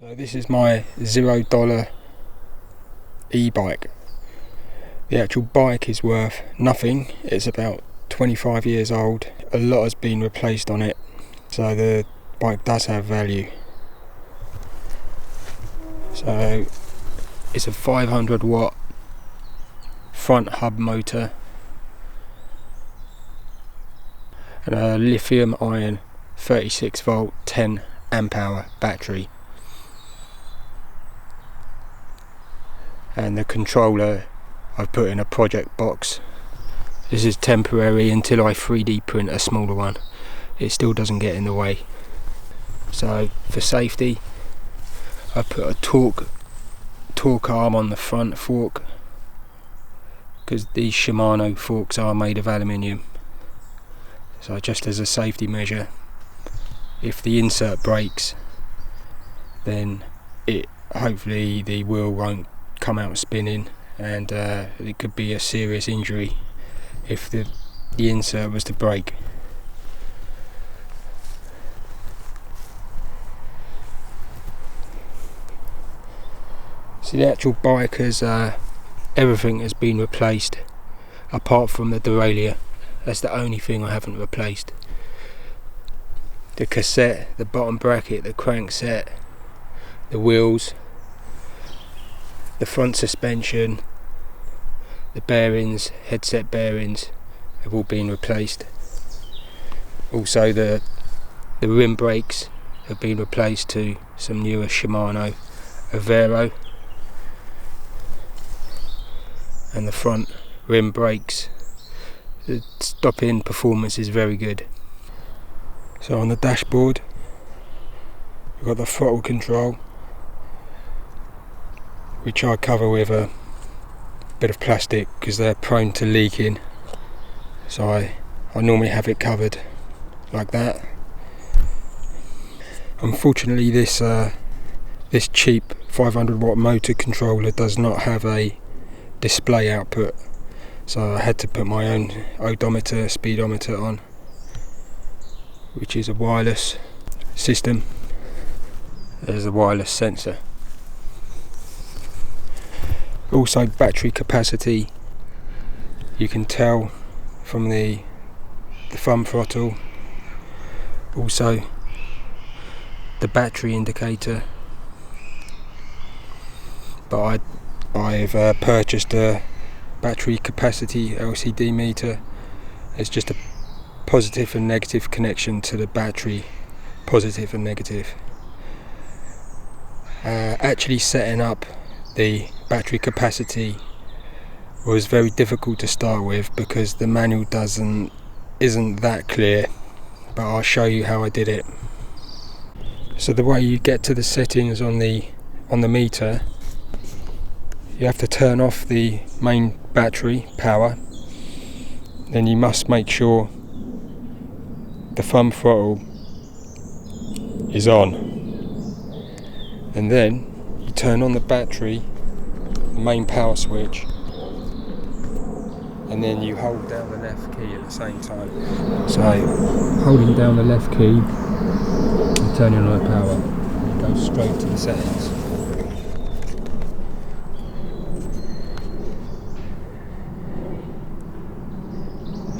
So this is my $0 e-bike. The actual bike is worth nothing. It's about 25 years old. A lot has been replaced on it, so the bike does have value. So it's a 500 watt front hub motor and a lithium ion 36 volt 10 amp hour battery, and the controller I've put in a project box. This is temporary until I 3D print a smaller one. It still doesn't get in the way. So for safety, I put a torque arm on the front fork, because these Shimano forks are made of aluminium. So just as a safety measure, if the insert breaks, then hopefully the wheel won't come out spinning, and it could be a serious injury if the insert was to break. So the actual bike has everything has been replaced apart from the derailleur. That's the only thing I haven't replaced. The cassette, the bottom bracket, the crankset, the wheels, the front suspension, the bearings, headset bearings have all been replaced. Also the rim brakes have been replaced to some newer Shimano Avero, and the front rim brakes, the stop-in performance is very good. So on the dashboard we've got the throttle control, which I cover with a bit of plastic because they're prone to leaking. So I normally have it covered like that. Unfortunately this cheap 500 watt motor controller does not have a display output, so I had to put my own odometer, speedometer on, which is a wireless system. There's a wireless sensor. Also battery capacity, you can tell from the thumb throttle. Also the battery indicator, but I've purchased a battery capacity LCD meter. It's just a positive and negative connection to the battery, positive and negative. Actually setting up the battery capacity was very difficult to start with because the manual isn't that clear, but I'll show you how I did it. So the way you get to the settings on the meter, you have to turn off the main battery power, then you must make sure the thumb throttle is on, and then you turn on the battery, the main power switch, and then you hold down the left key at the same time. So holding down the left key and turning on the power, it goes straight to the settings.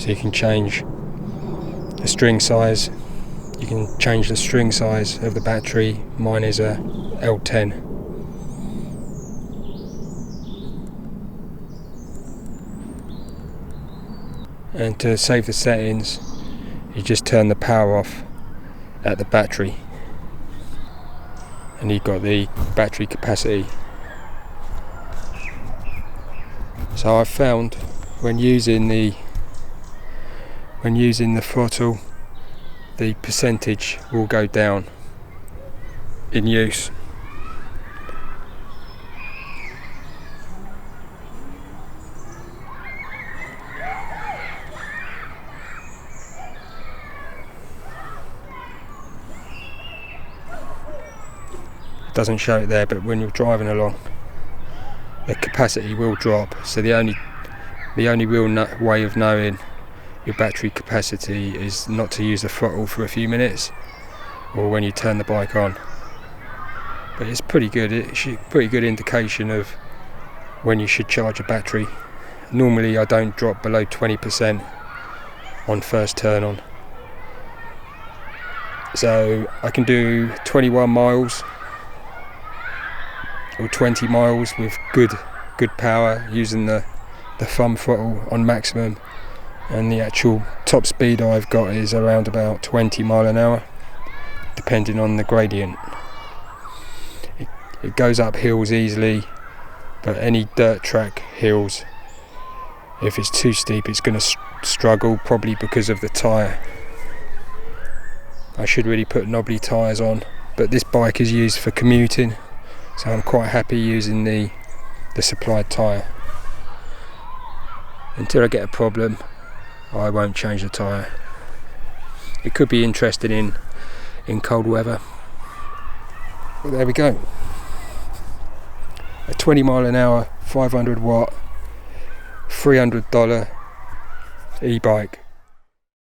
So you can change the string size. You can change the string size of the battery. Mine is a L10. And to save the settings, you just turn the power off at the battery, and you've got the battery capacity. So I've found when using the throttle, the percentage will go down in use. It doesn't show it there, but when you're driving along, the capacity will drop. So the only real way of knowing your battery capacity is not to use the throttle for a few minutes, or when you turn the bike on. but it's pretty good. It's a pretty good indication of when you should charge a battery. Normally I don't drop below 20% on first turn on, so I can do 21 miles or 20 miles with good power using the thumb throttle on maximum, and the actual top speed I've got is around about 20 mile an hour, depending on the gradient. It goes up hills easily, but any dirt track hills, if it's too steep, it's going to struggle, probably because of the tyre. I should really put knobbly tyres on, but this bike is used for commuting, so I'm quite happy using the supplied tyre. Until I get a problem, I won't change the tyre. It could be interesting in cold weather. Well, there we go. A 20 mile an hour, 500 watt, $300 e-bike.